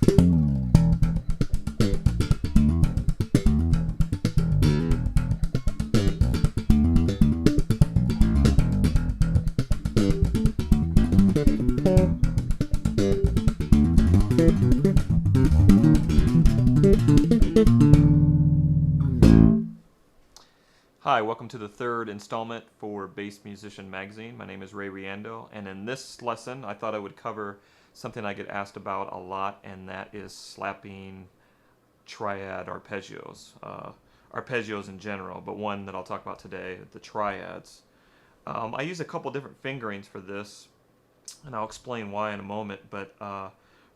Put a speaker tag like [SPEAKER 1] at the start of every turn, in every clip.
[SPEAKER 1] Hi, welcome to the third installment for Bass Musician Magazine. My name is Riendeau, and in this lesson I thought I would cover something I get asked about a lot, and that is slapping triad arpeggios. Arpeggios in general, but one that I'll talk about today, the triads. I use a couple different fingerings for this, and I'll explain why in a moment, but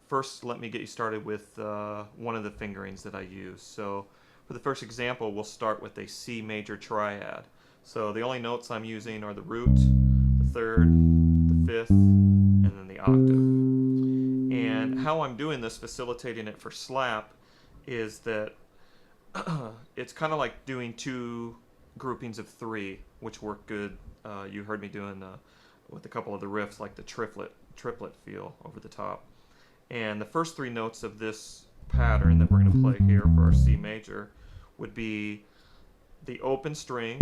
[SPEAKER 1] first let me get you started with one of the fingerings that I use. So for the first example, we'll start with a C major triad. So the only notes I'm using are the root, the third, the fifth, and then the octave. And how I'm doing this, facilitating it for slap, is that it's kind of like doing two groupings of three, which work good. You heard me doing with a couple of the riffs, like the triplet feel over the top. And the first three notes of this pattern that we're going to play here for our C major would be the open string.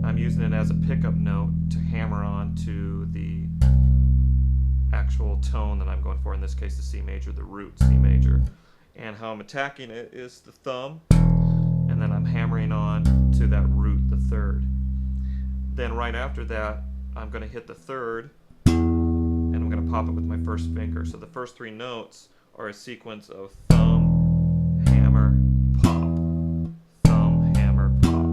[SPEAKER 1] I'm using it as a pickup note to hammer on to the actual tone that I'm going for, in this case the C major, the root C major. And how I'm attacking it is the thumb, and then I'm hammering on to that root, the third. Then right after that, I'm going to hit the third, and I'm going to pop it with my first finger. So the first three notes are a sequence of thumb, hammer, pop, thumb, hammer, pop.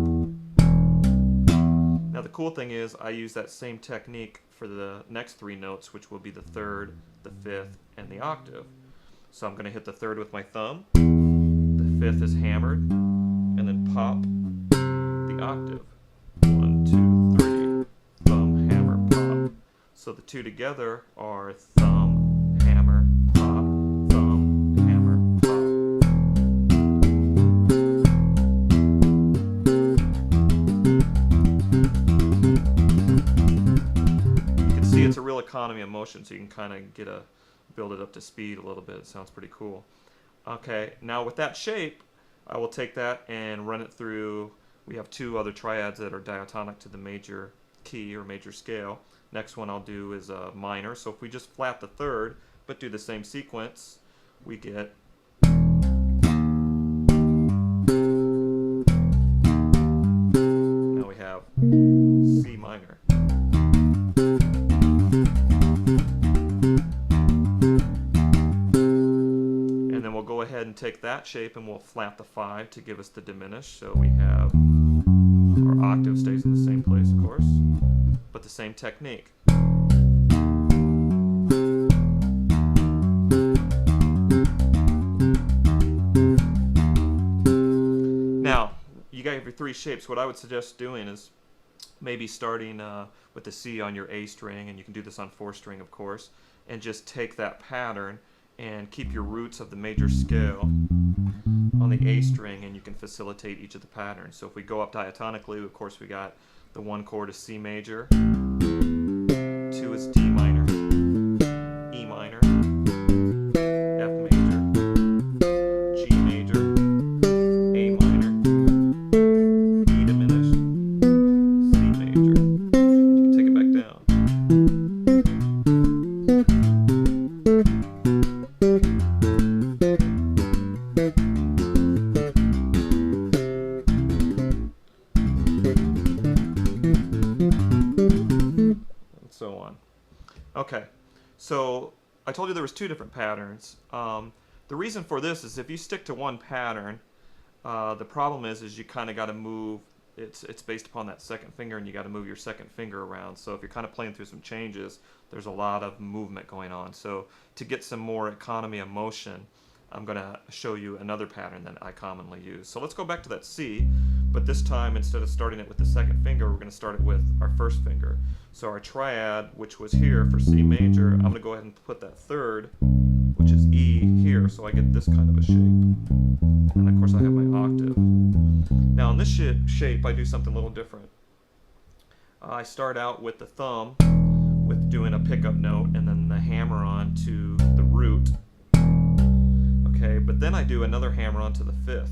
[SPEAKER 1] Now the cool thing is I use that same technique for the next three notes, which will be the third, the fifth, and the octave. So I'm going to hit the third with my thumb, the fifth is hammered, and then pop the octave. 1, 2, 3, thumb, hammer, pop. So the two together are thumb, hammer, pop, thumb, hammer, pop. You can see it's a real economy of motion, so you can kind of build it up to speed a little bit. It sounds pretty cool. Okay, now with that shape, I will take that and run it through. We have two other triads that are diatonic to the major key or major scale. Next one I'll do is a minor. So if we just flat the third but do the same sequence, we get now we have C minor. And then we'll go ahead and take that shape and we'll flat the 5 to give us the diminished. So we have our octave stays in the same place, of course, but the same technique. Now, you got your three shapes. What I would suggest doing is maybe starting with the C on your A string, and you can do this on 4 string, of course, and just take that pattern and keep your roots of the major scale on the A string, and you can facilitate each of the patterns. So if we go up diatonically, of course we got the 1 chord is C major, 2 is D minor, E minor, F major, G major, A minor, E diminished, C major. You can take it back down. So on. Okay, so I told you there was 2 different patterns. The reason for this is if you stick to one pattern, the problem is you kind of got to move. It's based upon that second finger, and you got to move your second finger around. So if you're kind of playing through some changes, there's a lot of movement going on. So to get some more economy of motion, I'm going to show you another pattern that I commonly use. So let's go back to that C, but this time instead of starting it with the second finger, we're going to start it with our first finger. So our triad, which was here for C major, I'm going to go ahead and put that third, which is E, here, so I get this kind of a shape. And of course I have my octave. Now in this shape I do something a little different. I start out with the thumb, with doing a pickup note, and then the hammer on to the root. then I do another hammer onto the fifth.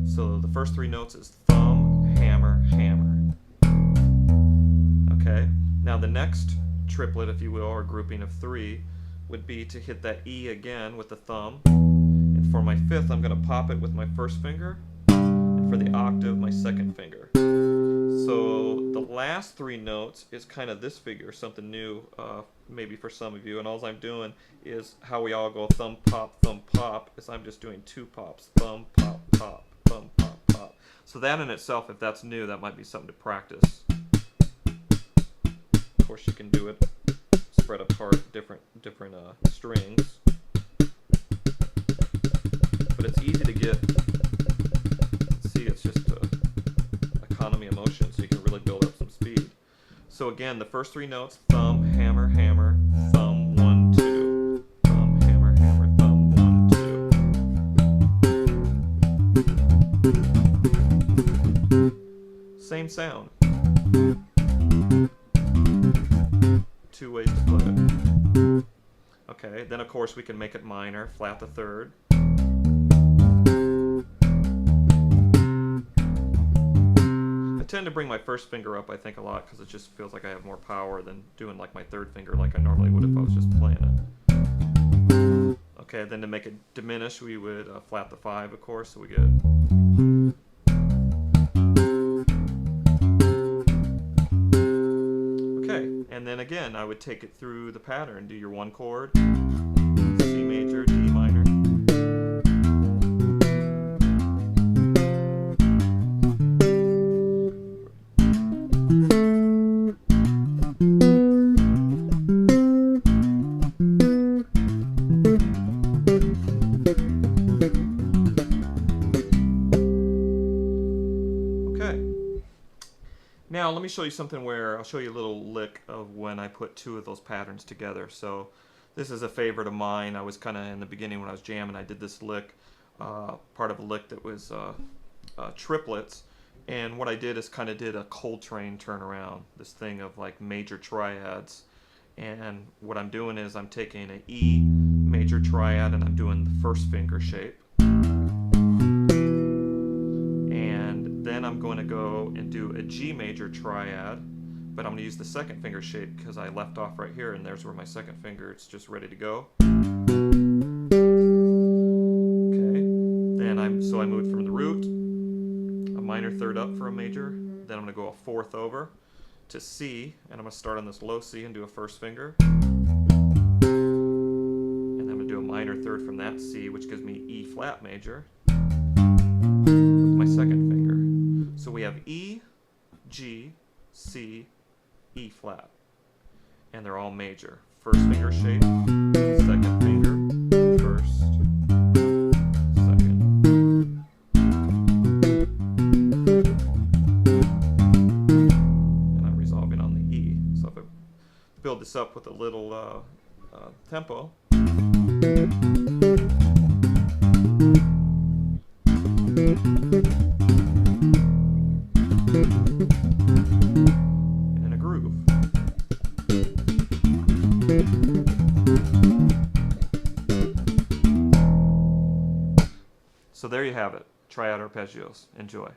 [SPEAKER 1] So the first three notes is thumb, hammer, hammer. Okay, now the next triplet, if you will, or grouping of three, would be to hit that E again with the thumb. And for my fifth, I'm going to pop it with my first finger. And for the octave, my second finger. So the last three notes is kind of this figure, something new, maybe for some of you. And all I'm doing is how we all go thumb, pop, is I'm just doing two pops. Thumb, pop, pop, thumb, pop, pop. So that in itself, if that's new, that might be something to practice. Of course, you can do it spread apart, different strings. But it's easy to get. See, it's just economy of motion, so you can really build up some speed. So again, the first three notes: thumb, hammer, hammer, thumb, 1, 2. Thumb, hammer, hammer, thumb, 1, 2. Same sound. Two ways to play it. Okay, then of course we can make it minor, flat the third. I tend to bring my first finger up, I think, a lot because it just feels like I have more power than doing like my third finger like I normally would if I was just playing it. Okay, then to make it diminished, we would flat the 5, of course, so we get. And then again, I would take it through the pattern. Do your 1 chord, C major, D minor. Okay. Now let me show you something where I'll show you a little lick of when I put two of those patterns together. So this is a favorite of mine. I was kind of in the beginning when I was jamming, I did this lick, part of a lick that was triplets. And what I did is kind of did a Coltrane turnaround, this thing of like major triads. And what I'm doing is I'm taking an E major triad and I'm doing the first finger shape. Then I'm going to go and do a G major triad, but I'm going to use the second finger shape because I left off right here, and there's where my second finger, it's just ready to go. Okay, then I moved from the root, a minor third up for a major, then I'm going to go a fourth over to C, and I'm going to start on this low C and do a first finger. And I'm going to do a minor third from that C, which gives me E flat major, with my second finger. So we have E, G, C, E flat. And they're all major. First finger shape, second finger, first, second. And I'm resolving on the E. So if I build this up with a little tempo. And a groove. So there you have it. Triad arpeggios. Enjoy.